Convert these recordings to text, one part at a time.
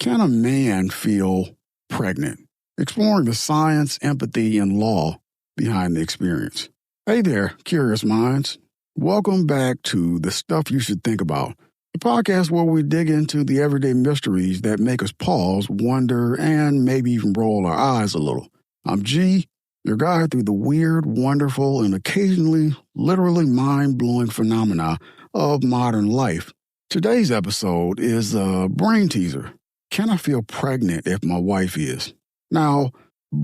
Can a man feel pregnant? Exploring the science, empathy, and law behind the experience. Hey there, curious minds. Welcome back to The Stuff You Should Think About, the podcast where we dig into the everyday mysteries that make us pause, wonder, and maybe even roll our eyes a little. I'm G, your guide through the weird, wonderful, and occasionally literally mind-blowing phenomena of modern life. Today's episode is a brain teaser. Can I feel pregnant if my wife is? Now,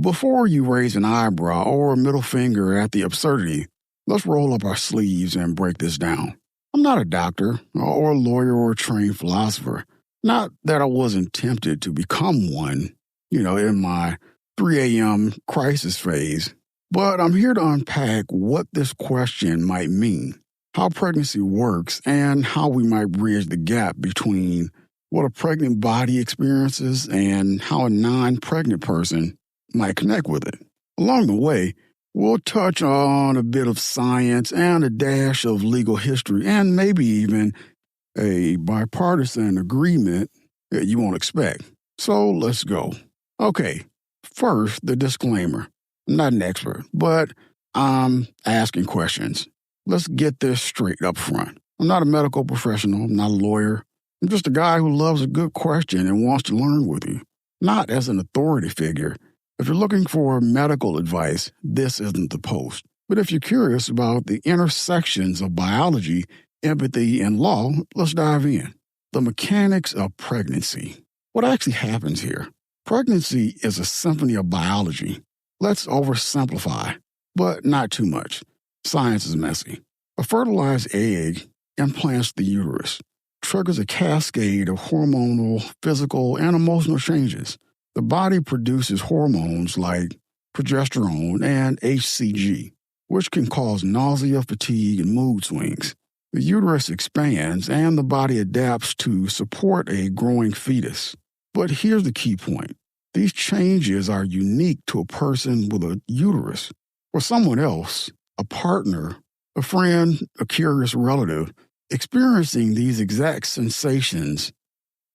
before you raise an eyebrow or a middle finger at the absurdity, let's roll up our sleeves and break this down. I'm not a doctor or a lawyer or a trained philosopher. Not that I wasn't tempted to become one, in my 3 a.m. crisis phase, but I'm here to unpack what this question might mean, how pregnancy works, and how we might bridge the gap between what a pregnant body experiences and how a non-pregnant person might connect with it. Along the way, we'll touch on a bit of science and a dash of legal history and maybe even a bipartisan agreement that you won't expect. So let's go. Okay, first, the disclaimer. I'm not an expert, but I'm asking questions. Let's get this straight up front. I'm not a medical professional. I'm not a lawyer. I'm just a guy who loves a good question and wants to learn with you, not as an authority figure. If you're looking for medical advice, this isn't the post. But if you're curious about the intersections of biology, empathy, and law, let's dive in. The mechanics of pregnancy. What actually happens here? Pregnancy is a symphony of biology. Let's oversimplify, but not too much. Science is messy. A fertilized egg implants the uterus, triggers a cascade of hormonal, physical, and emotional changes. The body produces hormones like progesterone and HCG, which can cause nausea, fatigue, and mood swings. The uterus expands and the body adapts to support a growing fetus. But here's the key point. These changes are unique to a person with a uterus. For someone else, a partner, a friend, a curious relative, experiencing these exact sensations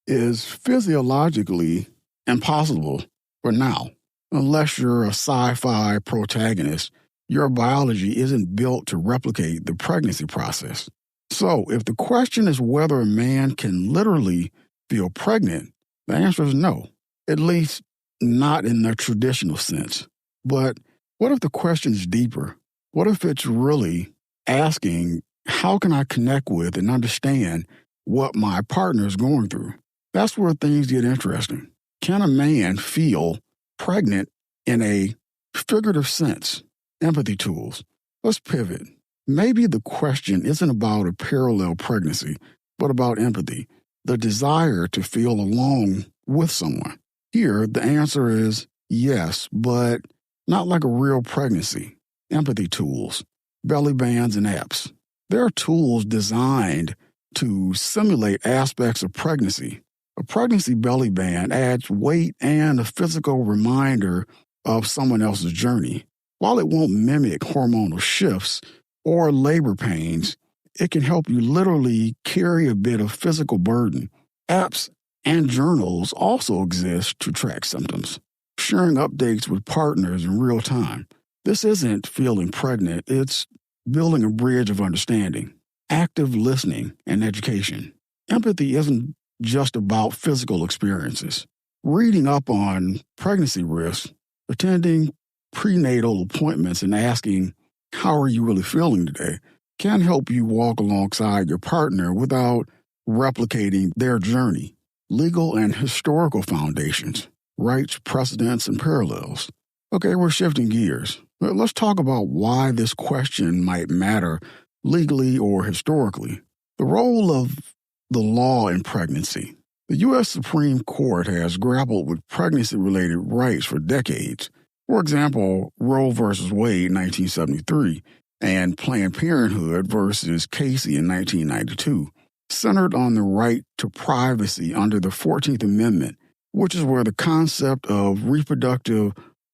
is physiologically impossible for now. Unless you're a sci-fi protagonist, your biology isn't built to replicate the pregnancy process. So, if the question is whether a man can literally feel pregnant, the answer is no, at least not in the traditional sense. But what if the question is deeper? What if it's really asking, how can I connect with and understand what my partner is going through? That's where things get interesting. Can a man feel pregnant in a figurative sense? Empathy tools. Let's pivot. Maybe the question isn't about a parallel pregnancy, but about empathy, the desire to feel along with someone. Here, the answer is yes, but not like a real pregnancy. Empathy tools, belly bands, and apps. There are tools designed to simulate aspects of pregnancy. A pregnancy belly band adds weight and a physical reminder of someone else's journey. While it won't mimic hormonal shifts or labor pains, it can help you literally carry a bit of physical burden. Apps and journals also exist to track symptoms, sharing updates with partners in real time. This isn't feeling pregnant, it's building a bridge of understanding, active listening, and education. Empathy isn't just about physical experiences. Reading up on pregnancy risks, attending prenatal appointments, and asking, how are you really feeling today, can help you walk alongside your partner without replicating their journey. Legal and historical foundations, rights, precedents, and parallels. Okay, we're shifting gears. Let's talk about why this question might matter legally or historically. The role of the law in pregnancy. The U.S. Supreme Court has grappled with pregnancy-related rights for decades. For example, Roe v. Wade in 1973 and Planned Parenthood versus Casey in 1992 centered on the right to privacy under the 14th Amendment, which is where the concept of reproductive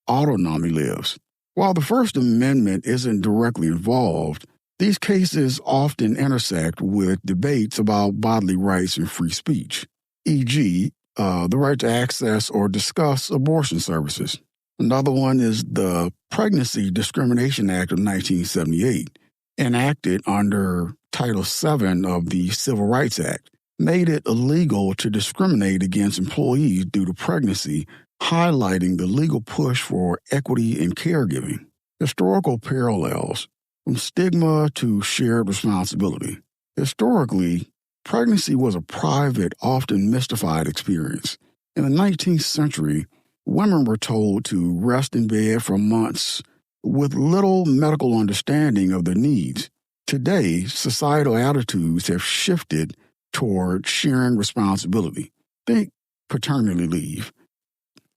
autonomy lives. While the First Amendment isn't directly involved, these cases often intersect with debates about bodily rights and free speech. E.g., the right to access or discuss abortion services. Another one is the Pregnancy Discrimination Act of 1978, enacted under Title VII of the Civil Rights Act, made it illegal to discriminate against employees due to pregnancy, highlighting the legal push for equity in caregiving. Historical parallels, from stigma to shared responsibility. Historically, pregnancy was a private, often mystified experience. In the 19th century, women were told to rest in bed for months with little medical understanding of their needs. Today, societal attitudes have shifted toward sharing responsibility. Think paternity leave,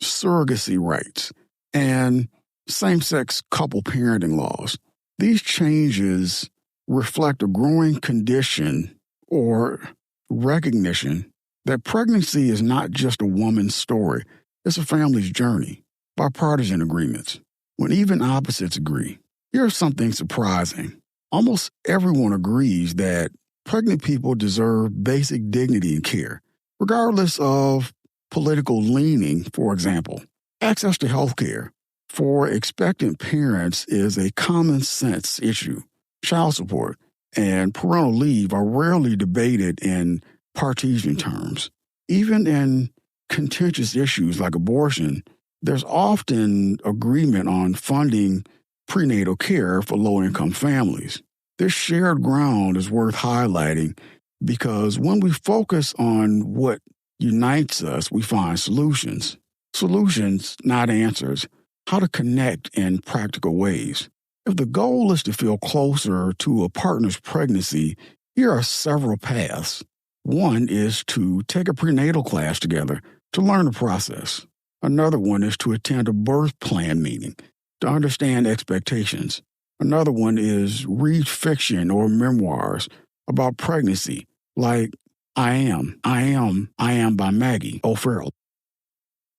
surrogacy rights, and same-sex couple parenting laws. These changes reflect a growing condition or recognition that pregnancy is not just a woman's story, it's a family's journey. Bipartisan agreements, when even opposites agree. Here's something surprising. Almost everyone agrees that pregnant people deserve basic dignity and care, regardless of political leaning. For example, access to health care for expectant parents is a common sense issue. Child support and parental leave are rarely debated in partisan terms. Even in contentious issues like abortion, there's often agreement on funding prenatal care for low-income families. This shared ground is worth highlighting because when we focus on what unites us, we find solutions. Solutions, not answers. How to connect in practical ways. If the goal is to feel closer to a partner's pregnancy, here are several paths. One is to take a prenatal class together to learn the process. Another one is to attend a birth plan meeting to understand expectations. Another one is read fiction or memoirs about pregnancy, like I Am by Maggie O'Farrell.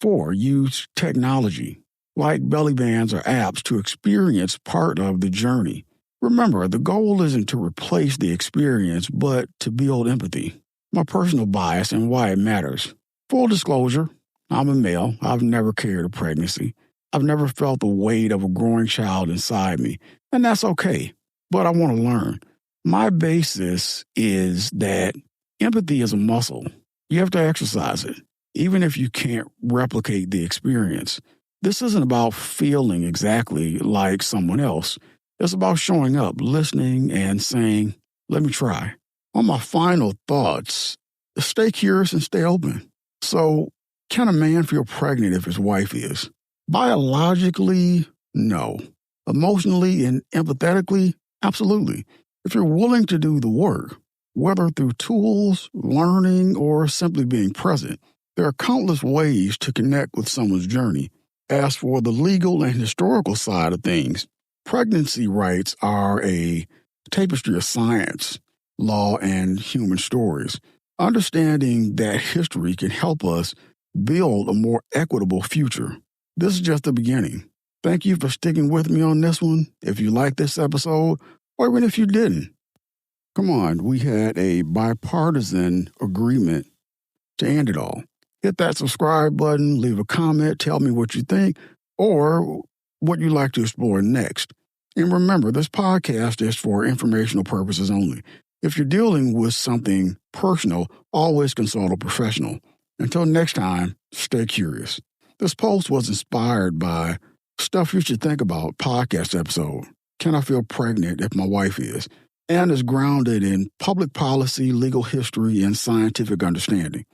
4, use technology, like belly bands or apps, to experience part of the journey. Remember, the goal isn't to replace the experience, but to build empathy. My personal bias and why it matters. Full disclosure, I'm a male. I've never carried a pregnancy. I've never felt the weight of a growing child inside me, and that's okay, but I want to learn. My basis is that empathy is a muscle. You have to exercise it, even if you can't replicate the experience. This isn't about feeling exactly like someone else. It's about showing up, listening, and saying, let me try. On my final thoughts, stay curious and stay open. So, can a man feel pregnant if his wife is? Biologically, no. Emotionally and empathetically, absolutely. If you're willing to do the work, whether through tools, learning, or simply being present, there are countless ways to connect with someone's journey. As for the legal and historical side of things, pregnancy rights are a tapestry of science, law, and human stories. Understanding that history can help us build a more equitable future. This is just the beginning. Thank you for sticking with me on this one. If you liked this episode, or even if you didn't, come on, we had a bipartisan agreement to end it all. Hit that subscribe button, leave a comment, tell me what you think, or what you'd like to explore next. And remember, this podcast is for informational purposes only. If you're dealing with something personal, always consult a professional. Until next time, stay curious. This post was inspired by Stuff You Should Think About podcast episode, Can I Feel Pregnant If My Wife Is? And is grounded in public policy, legal history, and scientific understanding.